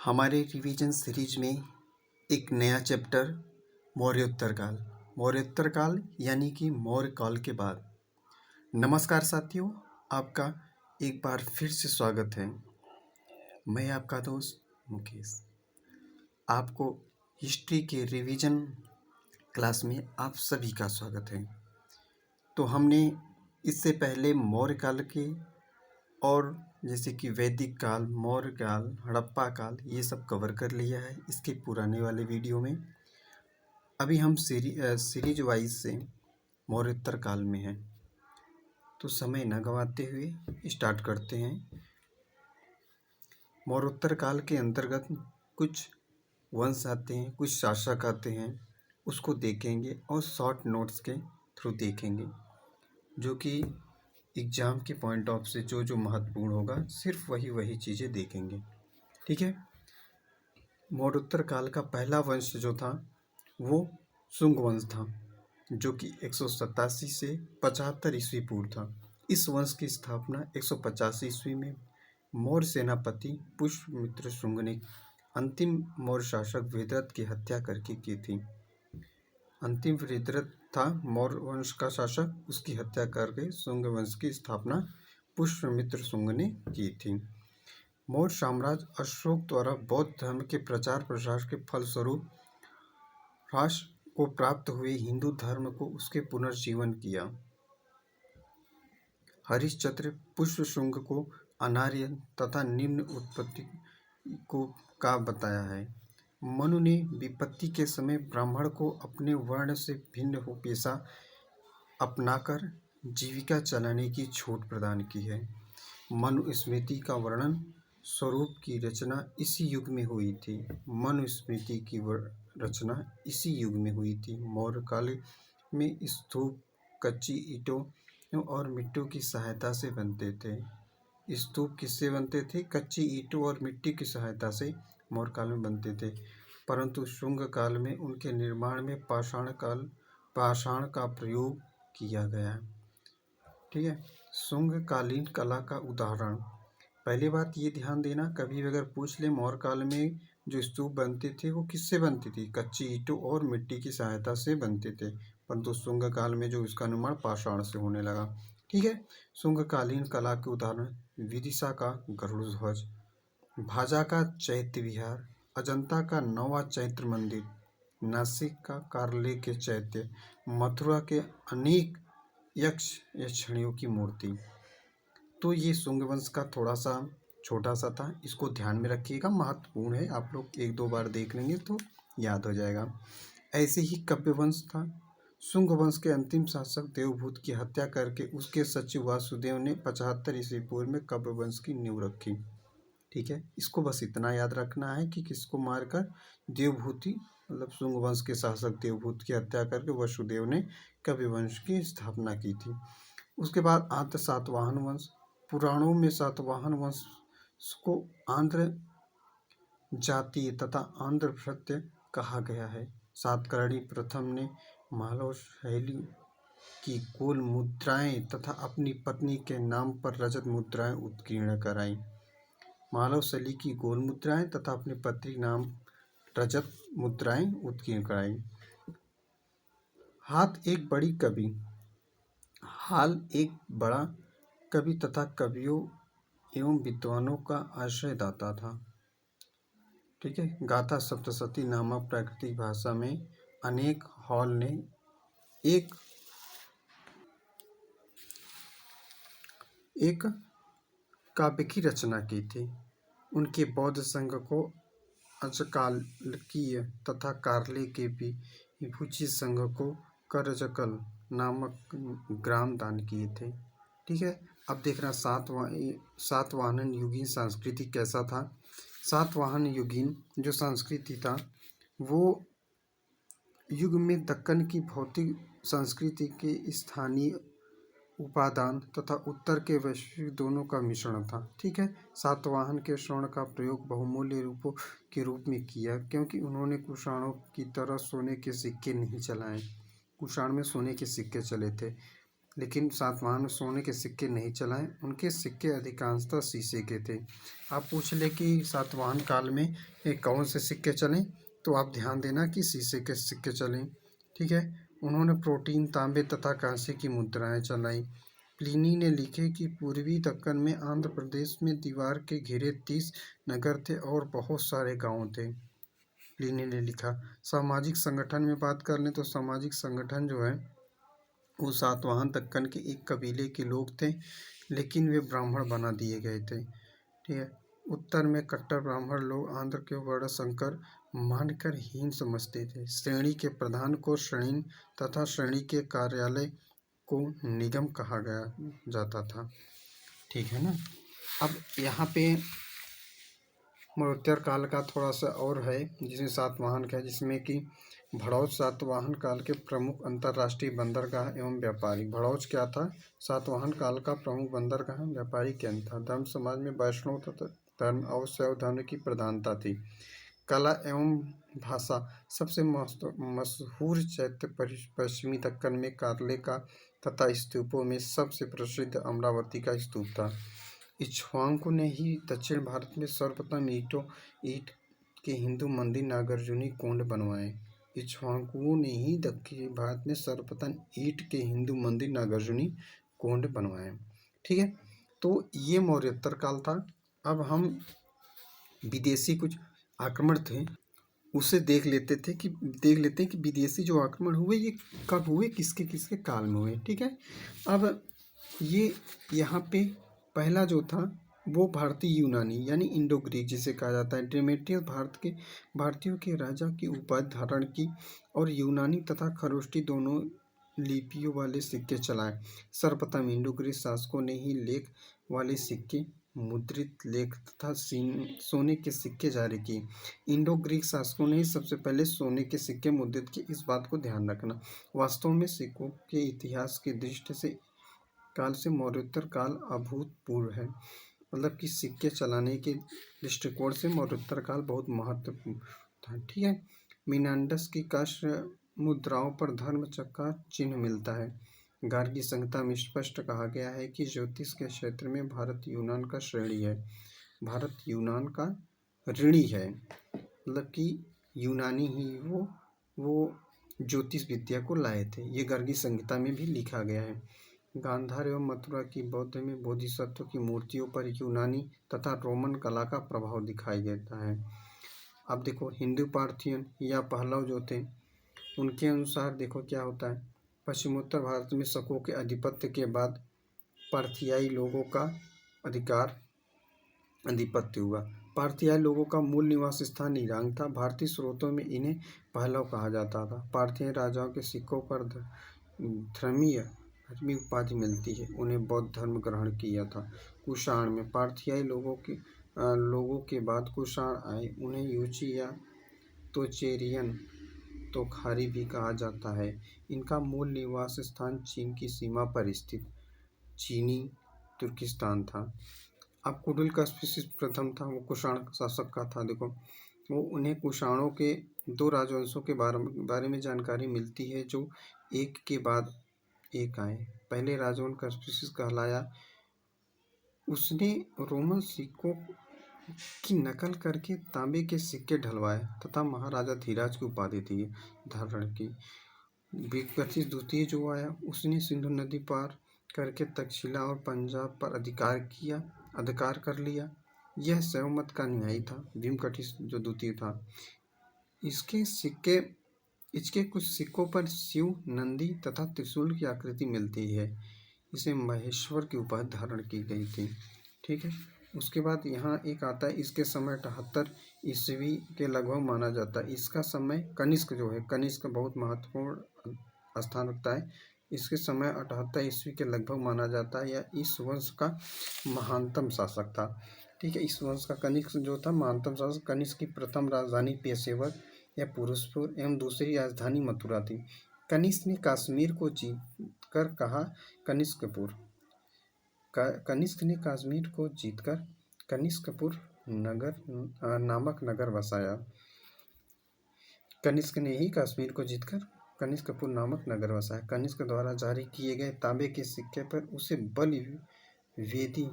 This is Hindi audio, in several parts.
हमारे रिवीजन सीरीज में एक नया चैप्टर मौर्योत्तर काल। मौर्योत्तर काल यानी कि मौर्य काल के बाद। नमस्कार साथियों, आपका एक बार फिर से स्वागत है। मैं आपका दोस्त मुकेश। आपको हिस्ट्री के रिवीजन क्लास में आप सभी का स्वागत है। तो हमने इससे पहले मौर्य काल के और जैसे कि वैदिक काल, मौर्य काल, हड़प्पा काल, ये सब कवर कर लिया है इसके पुराने वाले वीडियो में। अभी हम सीरीज वाइज से मौर्योत्तर काल में हैं। तो समय न गंवाते हुए स्टार्ट करते हैं। मौर्योत्तर काल के अंतर्गत कुछ वंश आते हैं, कुछ शासक आते हैं, उसको देखेंगे और शॉर्ट नोट्स के थ्रू देखेंगे, जो कि एग्ज़ाम के पॉइंट ऑफ से जो महत्वपूर्ण होगा सिर्फ वही चीज़ें देखेंगे। ठीक है। मौर्योत्तर काल का पहला वंश जो था वो शुंग वंश था, जो कि 187 से 75 ईस्वी पूर्व था। इस वंश की स्थापना 185 ईस्वी में मौर्य सेनापति पुष्यमित्र शुंग ने अंतिम मौर्य शासक वेदरथ की हत्या करके की थी। अंतिम वेदरथ था मौर्य वंश का शासक, उसकी हत्या करके शुंग वंश की स्थापना पुष्यमित्र शुंग ने की थी। मौर्य साम्राज्य अशोक द्वारा बौद्ध धर्म के प्रचार प्रसार के फलस्वरूप राष्ट्र को प्राप्त हुए हिंदू धर्म को उसके पुनर्जीवन किया। हरिश्चंद्र पुष्यशुंग को अनार्य तथा निम्न उत्पत्ति का बताया है। मनु ने विपत्ति के समय ब्राह्मण को अपने वर्ण से भिन्न हो पेशा अपनाकर जीविका चलाने की छूट प्रदान की है। मनुस्मृति का वर्णन स्वरूप की रचना इसी युग में हुई थी। मनुस्मृति की रचना इसी युग में हुई थी। मौर्य काल में स्तूप कच्ची ईंटों और मिट्टी की सहायता से बनते थे। स्तूप किससे बनते थे? कच्ची ईंटों और मिट्टी की सहायता से मौर्य काल में बनते थे। परंतु शुंग काल में उनके निर्माण में पाषाण का प्रयोग किया गया। ठीक है। शुंग कालीन कला का उदाहरण। पहली बात ये ध्यान देना, कभी अगर पूछ ले मौर्य काल में जो स्तूप बनते थे वो किससे बनती थी? कच्ची ईंटों और मिट्टी की सहायता से बनते थे। परंतु शुंग काल में जो इसका निर्माण पाषाण से होने लगा। ठीक है। शुंग कालीन कला के उदाहरण विदिशा का गरुड़ ध्वज, भाजा का चैत्य विहार, अजंता का नौवा चैत्र मंदिर, नासिक का कार्ले के चैत्य, मथुरा के अनेक यक्ष यक्षिणियों की मूर्ति। तो ये शुंग वंश का थोड़ा सा छोटा सा था, इसको ध्यान में रखिएगा, महत्वपूर्ण है। आप लोग एक दो बार देख लेंगे तो याद हो जाएगा। ऐसे ही कव्य वंश था। शुंग वंश के अंतिम शासक देवभूत की हत्या करके उसके सचिव वासुदेव ने 75 ईस्वी पूर्व में कव्य वंश की नींव रखी। ठीक है। इसको बस इतना याद रखना है कि किसको मारकर? देवभूति, मतलब शुंग वंश के शासक देवभूत की हत्या करके वसुदेव ने कव्य वंश की स्थापना की थी। उसके बाद आंध्र सातवाहन वंश। पुराणों में सातवाहन वंश को आंध्र जातीय तथा आंध्र भृत्य कहा गया है। सातकर्णी प्रथम ने मालव शैली की गोल मुद्राएं तथा अपनी पत्नी के नाम पर रजत मुद्राएं उत्कीर्ण कराई। मालव शैली की गोल मुद्राएं तथा अपनी पत्नी नाम रजत मुद्राएं उत्कीर्ण कराई। हाल एक बड़ा कवि तथा कवियों एवं विद्वानों का आश्रयदाता था। ठीक है। गाथा सप्तशती नामक प्राकृतिक भाषा में अनेक हॉल ने एक काव्य की रचना की थी। उनके बौद्ध संघ को अजकालकीय तथा कार्ले के विभूति संघ को करजकल नामक ग्राम दान किए थे। ठीक है। अब देखना सातवाहन युगीन संस्कृति कैसा था। सातवाहन युगीन जो संस्कृति था वो युग में दक्कन की भौतिक संस्कृति के स्थानीय उपादान तथा उत्तर के वैश्विक दोनों का मिश्रण था। ठीक है। सातवाहन के स्वर्ण का प्रयोग बहुमूल्य रूपों के रूप में किया, क्योंकि उन्होंने कुषाणों की तरह सोने के सिक्के नहीं चलाए। कुषाण में सोने के सिक्के चले थे। लेकिन सातवाहन में सोने के सिक्के नहीं चलाए। उनके सिक्के अधिकांशतः शीशे के थे। आप पूछ ले कि सातवाहन काल में कौन से सिक्के चले, तो आप ध्यान देना कि शीशे के सिक्के चले। ठीक है। उन्होंने प्रोटीन, तांबे तथा कांसे की मुद्राएं चलाई। प्लिनी ने लिखे कि पूर्वी दक्कन में आंध्र प्रदेश में दीवार के घिरे 30 नगर थे और बहुत सारे गांव थे। प्लिनी ने लिखा। सामाजिक संगठन में बात कर लें तो सामाजिक संगठन जो है वो सातवाहन दक्कन के एक कबीले के लोग थे, लेकिन वे ब्राह्मण बना दिए गए थे। ठीक है। उत्तर में कट्टर ब्राह्मण लोग आंध्र के वर्ण संकर मानकर हीन समझते थे। श्रेणी के प्रधान को श्रेणी तथा श्रेणी के कार्यालय को निगम कहा गया जाता था। ठीक है ना। अब यहाँ पे मरणोत्तर काल का थोड़ा सा और है, जिसमें सातवाहन का है, जिसमें कि भड़ौच सातवाहन काल के प्रमुख अंतर्राष्ट्रीय बंदरगाह एवं व्यापारी। भड़ौच क्या था? सातवाहन काल का प्रमुख बंदरगाह व्यापारी केंद्र था। धर्म समाज में वैष्णव धर्म और शैव धर्म की प्रधानता थी। कला एवं भाषा सबसे मशहूर चैत्य पश्चिमी दक्कन में कार्ले का तथा स्तूपों में सबसे प्रसिद्ध अमरावती का स्तूप था। इक्ष्वाकु ने ही दक्षिण भारत में सर्वप्रथम ईंट के हिंदू मंदिर नागार्जुनी कोंड बनवाए। इक्ष्वाकुओं ने ही दक्षिण भारत में सर्वप्रथम ईंट के हिंदू मंदिर नागार्जुनी कोंड बनवाए। ठीक है। तो ये मौर्योत्तर काल था। अब हम विदेशी कुछ आक्रमण थे उसे देख लेते हैं कि विदेशी जो आक्रमण हुए ये कब हुए, किसके किसके काल में हुए। ठीक है। अब ये यहाँ पे पहला जो था वो भारतीय यूनानी यानी इंडो ग्रीक जिसे कहा जाता है। डेमेट्रियस भारतीयों के राजा की उपाधि धारण की और यूनानी तथा खरोष्टी दोनों लिपियों वाले सिक्के चलाए। सर्वप्रथम इंडो ग्रीक शासकों ने ही लेख वाले सिक्के, मुद्रित लेख तथा सोने के सिक्के जारी किए। इंडो ग्रीक शासकों ने ही सबसे पहले सोने के सिक्के मुद्रित किए। इस बात को ध्यान रखना। वास्तव में सिक्कों के इतिहास की दृष्टि से काल से मौर्योत्तर काल अभूतपूर्व है। मतलब कि सिक्के चलाने के दृष्टिकोण से मौर्योत्तर काल बहुत महत्वपूर्ण था। ठीक है। मीनांडस की काष्ठ मुद्राओं पर धर्म चक्र का चिन्ह मिलता है। गार्गी संहिता में स्पष्ट कहा गया है कि ज्योतिष के क्षेत्र में भारत यूनान का श्रेणी है। भारत यूनान का ऋणी है। मतलब कि यूनानी ही वो ज्योतिष विद्या को लाए थे। ये गार्गी संहिता में भी लिखा गया है। गांधार एवं मथुरा की बौद्ध में बोधिसत्व की मूर्तियों पर यूनानी तथा रोमन कला का प्रभाव दिखाई देता है। अब देखो हिंदू पार्थियन या पहलव जो थे उनके अनुसार देखो क्या होता है। पश्चिमोत्तर भारत में शकों के आधिपत्य के बाद पार्थियाई लोगों का आधिपत्य हुआ। पार्थियाई लोगों का मूल निवास स्थान ईरान था। भारतीय स्रोतों में इन्हें पहलव कहा जाता था। पार्थियाई राजाओं के सिक्कों पर धर्मीय उपाधि मिलती है। उन्हें बौद्ध धर्म ग्रहण किया था। कुषाण में पार्थियाई लोगों के बाद कुषाण आए। उन्हें यूची या तोचेरियन तोखारी भी कहा जाता है। इनका मूल निवास स्थान चीन की सीमा पर स्थित चीनी तुर्किस्तान था। अब कुडुल का प्रथम था, वो कुषाण शासक का था। देखो वो उन्हें कुषाणों के 2 राजवंशों के बारे में जानकारी मिलती है जो एक के बाद एक आए। पहले राजवंश कस्पिसिस कहलाया। उसने रोमन सिक्कों की नकल करके तांबे के सिक्के ढलवाए तथा महाराजा धीराज की उपाधि थी धारण की। विकसित द्वितीय जो आया उसने सिंधु नदी पार करके तक्षशिला और पंजाब पर अधिकार कर लिया। यह शैव मत का अनुयायी था। भीमकटिस जो द्वितीय था इसके कुछ सिक्कों पर शिव, नंदी तथा त्रिशूल की आकृति मिलती है। इसे महेश्वर की उपाधि धारण की गई थी। ठीक है। उसके बाद यहाँ एक आता है, इसके समय 78 ईस्वी के लगभग माना जाता है। इसका समय कनिष्क जो है, कनिष्क बहुत महत्वपूर्ण स्थान रखता है। इसके समय 78 ईस्वी के लगभग माना जाता है। यह इस वंश का महानतम शासक था। ठीक है। इस वंश का कनिष्क जो था महानतम शासक। कनिष्क की प्रथम राजधानी पेशेवर या पुरुषपुर एवं दूसरी राजधानी मथुरा थी। कनिष्क ने कश्मीर को जीतकर कनिष्कपुर नामक नगर बसाया। कनिष्क ने ही कश्मीर को जीतकर कनिष्कपुर नामक नगर बसाया। कनिष्क द्वारा जारी किए गए तांबे के सिक्के पर उसे बलि वेदी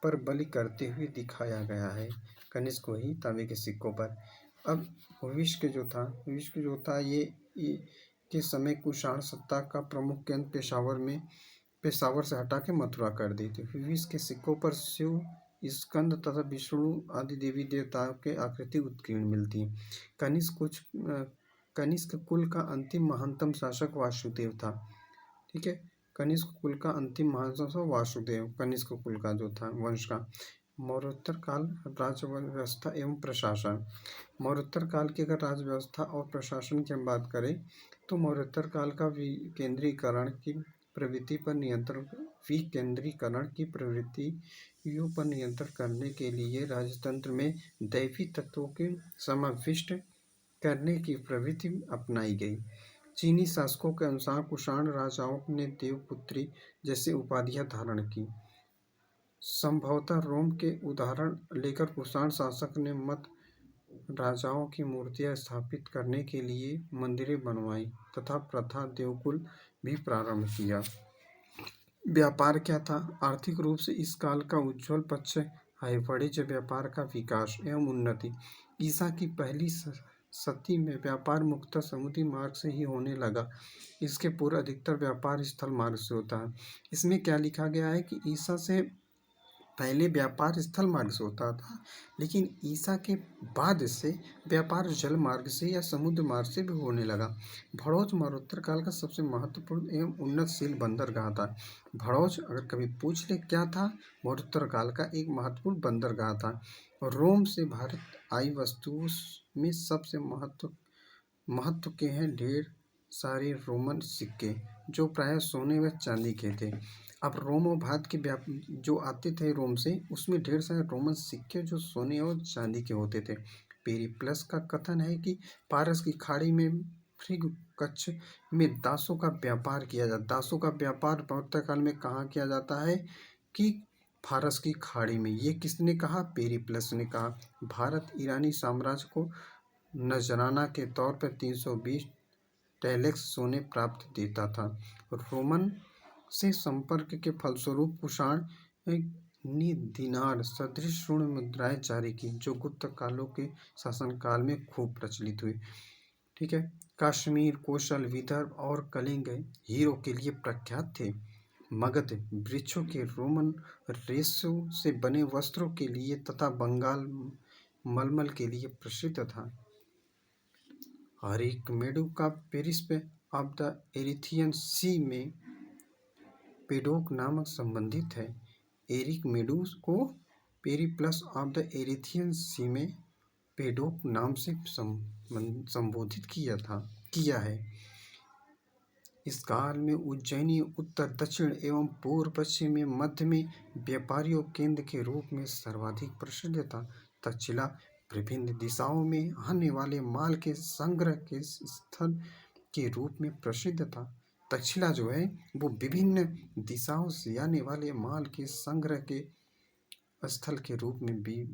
पर बलि करते हुए दिखाया गया है। कनिष्क वही तांबे के सिक्कों पर। अब विष्क जो था ये के समय कुषाण सत्ता का प्रमुख केंद्र पेशावर से हटा के मथुरा कर दी थी। विष के सिक्कों पर शिव, स्कंद तथा विष्णु आदि देवी देवताओं के आकृति उत्कीर्ण मिलती है। कनिष्क कुल का अंतिम महानतम शासक वासुदेव था। ठीक है, कनिष्क कुल का अंतिम महाशासक वासुदेव, कनिष्क कुल का जो था वंश का। मौर्योत्तर काल राज्य व्यवस्था एवं प्रशासन। मौर्योत्तर काल की अगर राज्य व्यवस्था और प्रशासन की हम बात करें तो मौर्योत्तर काल का विकेंद्रीकरण की प्रवृत्ति पर नियंत्रण करने के लिए राजतंत्र में दैवी तत्वों के समाविष्ट करने की प्रवृत्ति अपनाई गई। चीनी शासकों के अनुसार कुषाण राजाओं ने देवपुत्री जैसे उपाधियां धारण की। संभवतः रोम के उदाहरण लेकर कुषाण शासक ने मत राजाओं की मूर्तियां स्थापित करने के लिए मंदिरें बनवाई तथा प्रथा देवकुल भी प्रारंभ किया। व्यापार क्या था? आर्थिक रूप से इस काल का उज्ज्वल पक्ष है वाणिज्य व्यापार का विकास एवं उन्नति। ईसा की पहली सदी में व्यापार मुख्यतः समुद्री मार्ग से ही होने लगा। इसके पूर्व अधिकतर व्यापार स्थल मार्ग से होता है। इसमें क्या लिखा गया है कि ईसा से पहले व्यापार स्थल मार्ग से होता था, लेकिन ईसा के बाद से व्यापार जल मार्ग से या समुद्र मार्ग से भी होने लगा। भड़ोज मौर्योत्तर काल का सबसे महत्वपूर्ण एवं उन्नतशील बंदरगाह था। भड़ोज अगर कभी पूछ ले क्या था, मौर्योत्तर काल का एक महत्वपूर्ण बंदरगाह था। रोम से भारत आई वस्तुओं में सबसे महत्व के हैं ढेर सारे रोमन सिक्के जो प्रायः सोने व चांदी के थे। अब रोम और भारत के जो आते थे रोम से, उसमें ढेर सारे रोमन सिक्के जो सोने और चांदी के होते थे। पेरिप्लस का कथन है कि पारस की खाड़ी में फ्रिग कच्छ में दासों का व्यापार किया जाता। दासों का व्यापार मौर्योत्तर काल में कहाँ किया जाता है कि फारस की खाड़ी में। ये किसने कहा? पेरिप्लस ने कहा। भारत ईरानी साम्राज्य को नजराना के तौर पर 320 टैलेक्स सोने प्राप्त देता था। रोमन से संपर्क के फलस्वरूप कुषाण ने दिनार सदृश ऋण मुद्राएं जारी की जो गुप्त कालों के शासनकाल में खूब प्रचलित हुई। ठीक है, कश्मीर, कौशल, विदर्भ और कलिंग हीरो के लिए प्रख्यात थे। मगध वृक्षों के रोमन रेशों से बने वस्त्रों के लिए तथा बंगाल मलमल के लिए प्रसिद्ध था। अरिकमेडु का पेरिप्लस ऑफ द एरिथियन सी में पेडोक नामक संबंधित है। एरिकमेडु को पेरिप्लस ऑफ द एरिथियन सी में पेडोक नाम से संबोधित किया है। इस काल में उज्जैनी उत्तर दक्षिण एवं पूर्व पश्चिम में मध्य में व्यापारियों केंद्र के रूप में सर्वाधिक प्रसिद्ध था। तक्षशिला विभिन्न दिशाओं में आने वाले माल के संग्रह के स्थल के रूप में प्रसिद्ध था। तक्षशिला जो है वो विभिन्न दिशाओं से आने वाले माल के संग्रह के स्थल के रूप में भी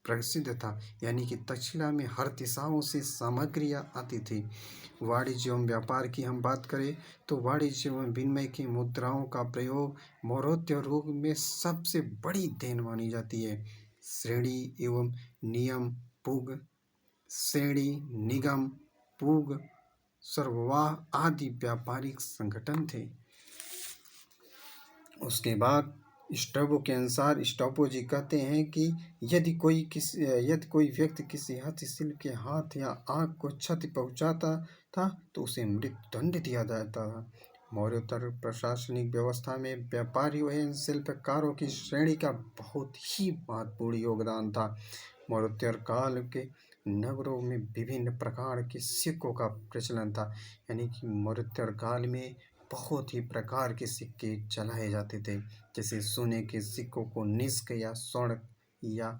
प्रसिद्ध था। यानी कि तक्षशिला में हर दिशाओं से सामग्रियां आती थी। वाणिज्य एवं व्यापार की हम बात करें तो वाणिज्य एवं विनिमय की मुद्राओं का प्रयोग मौर्योत्तर युग में सबसे बड़ी देन मानी जाती है। श्रेणी एवं नियम पुग, श्रेणी, निगम, पुग, सर्ववाह आदि व्यापारिक संगठन थे। उसके बाद स्ट्रैबो के अनुसार स्ट्रैबो जी कहते हैं कि यदि कोई व्यक्ति किसी हस्तशिल्प के हाथ या आंख को क्षति पहुंचाता था तो उसे मृत्युदंड दिया जाता था। मौर्योत्तर प्रशासनिक व्यवस्था में व्यापारियों एवं शिल्पकारों की श्रेणी का बहुत ही महत्वपूर्ण योगदान था। मौर्योत्तर काल के नगरों में विभिन्न प्रकार के सिक्कों का प्रचलन था। यानी कि मौर्योत्तर काल में बहुत ही प्रकार के सिक्के चलाए जाते थे। जैसे सोने के सिक्कों को निष्क या स्वर्ण या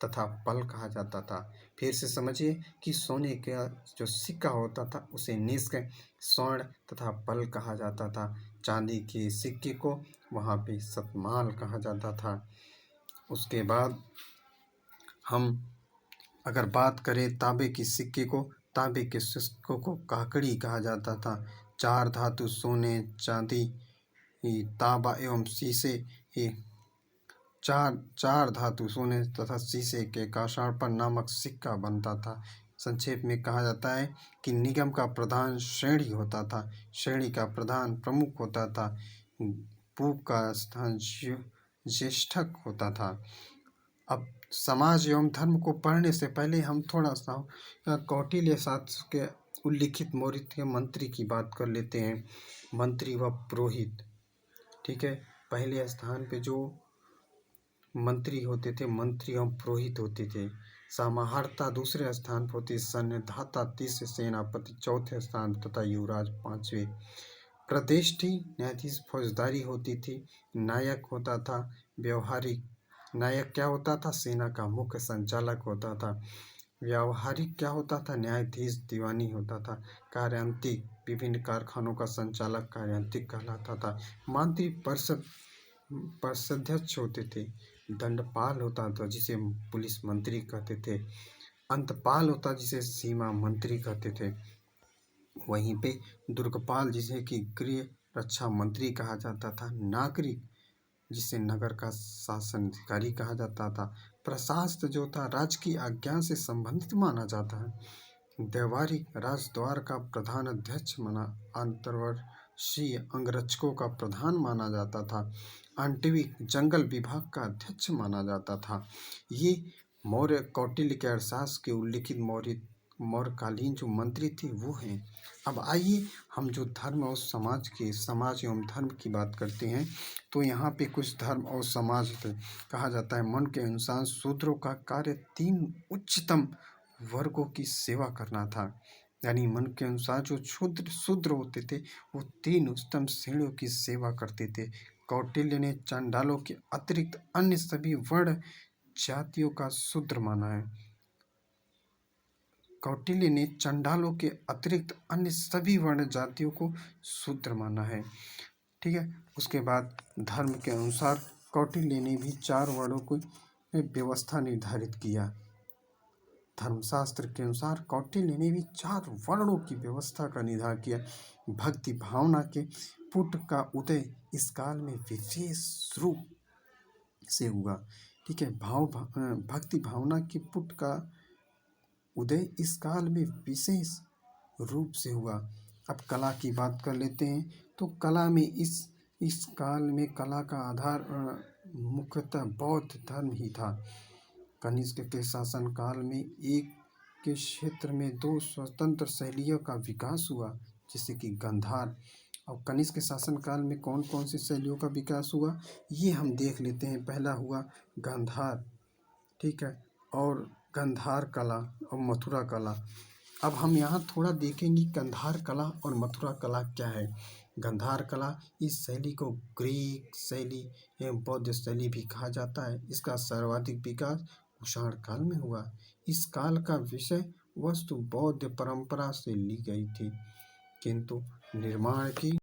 तथा पल कहा जाता था। फिर से समझिए कि सोने का जो सिक्का होता था उसे निष्क, स्वर्ण तथा पल कहा जाता था। चांदी के सिक्के को वहाँ पे सतमाल कहा जाता था। उसके बाद हम अगर बात करें तांबे के सिक्के को तांबे के शुष्कों को काकड़ी कहा जाता था। 4 धातु सोने, चांदी, तांबा एवं शीशे, चार धातु सोने तथा शीशे के कांसड़ पर नामक सिक्का बनता था। संक्षेप में कहा जाता है कि निगम का प्रधान श्रेणी होता था, श्रेणी का प्रधान प्रमुख होता था, पूप का स्थान ज्येष्ठक होता था। अब समाज एवं धर्म को पढ़ने से पहले हम थोड़ा सा कौटिल्य शास्त्र के उल्लिखित मौर्य के मंत्री की बात कर लेते हैं। मंत्री व पुरोहित, ठीक है। पहले स्थान पे जो मंत्री होते थे, मंत्री एवं पुरोहित होते थे। समाहर्ता दूसरे स्थान पर होती, संधाता तीसरे, सेनापति चौथे स्थान तथा युवराज पांचवें। प्रतिष्ठी न्यायाधीश फौजदारी होती थी। नायक होता था व्यवहारिक। नायक क्या होता था? सेना का मुख्य संचालक होता था। व्यावहारिक क्या होता था? न्यायाधीश दीवानी होता था। कार्यांतिक विभिन्न कारखानों का संचालक कार्यांतिक कहलाता था। मंत्री परिषदाध्यक्ष होते थे। दंडपाल होता था जिसे पुलिस मंत्री कहते थे। अंतपाल होता जिसे सीमा मंत्री कहते थे। वहीं पे दुर्गपाल जिसे कि गृह रक्षा मंत्री कहा जाता था। नागरिक जिसे नगर का शासन अधिकारी कहा जाता था। प्रशासक जो था राज्य की आज्ञा से संबंधित माना जाता है। व्यवहारिक राजद्वार का प्रधान अध्यक्ष माना, अंतर्वर्षीय अंगरक्षकों का प्रधान माना जाता था। आंटविक जंगल विभाग का अध्यक्ष माना जाता था। ये मौर्य कौटिल्य के अर्थशास्त्र के उल्लिखित मौर्यकालीन जो मंत्री थे वो हैं। अब आइए हम जो धर्म और समाज एवं धर्म की बात करते हैं, तो यहाँ पे कुछ धर्म और समाज कहा जाता है। मन के अनुसार शूद्रों का कार्य 3 उच्चतम वर्गों की सेवा करना था। यानी मन के अनुसार जो शूद्र होते थे वो 3 उच्चतम श्रेणियों की सेवा करते थे। कौटिल्य ने चांडालों के अतिरिक्त अन्य सभी वर्ण जातियों का शूद्र माना है। कौटिल्य ने चंडालों के अतिरिक्त अन्य सभी वर्ण जातियों को शूद्र माना है, ठीक है। उसके बाद धर्म के अनुसार कौटिल्य ने भी 4 वर्णों की व्यवस्था निर्धारित किया। धर्मशास्त्र के अनुसार कौटिल्य ने भी 4 वर्णों की व्यवस्था का निर्धारण किया। भक्ति भावना के पुट का उदय इस काल में विशेष रूप से हुआ, ठीक है। भक्ति भावना के पुट का उदय इस काल में विशेष रूप से हुआ। अब कला की बात कर लेते हैं, तो कला में इस काल में कला का आधार मुख्यतः बौद्ध धर्म ही था। कनिष्क के शासनकाल में एक के क्षेत्र में 2 स्वतंत्र शैलियों का विकास हुआ, जैसे कि गांधार। और कनिष्क के शासनकाल में कौन कौन सी शैलियों का विकास हुआ ये हम देख लेते हैं। पहला हुआ गांधार, ठीक है, और गांधार कला और मथुरा कला। अब हम यहाँ थोड़ा देखेंगे गांधार कला और मथुरा कला क्या है। गांधार कला इस शैली को ग्रीक शैली एवं बौद्ध शैली भी कहा जाता है। इसका सर्वाधिक विकास कुषाण काल में हुआ। इस काल का विषय वस्तु बौद्ध परंपरा से ली गई थी, किंतु निर्माण की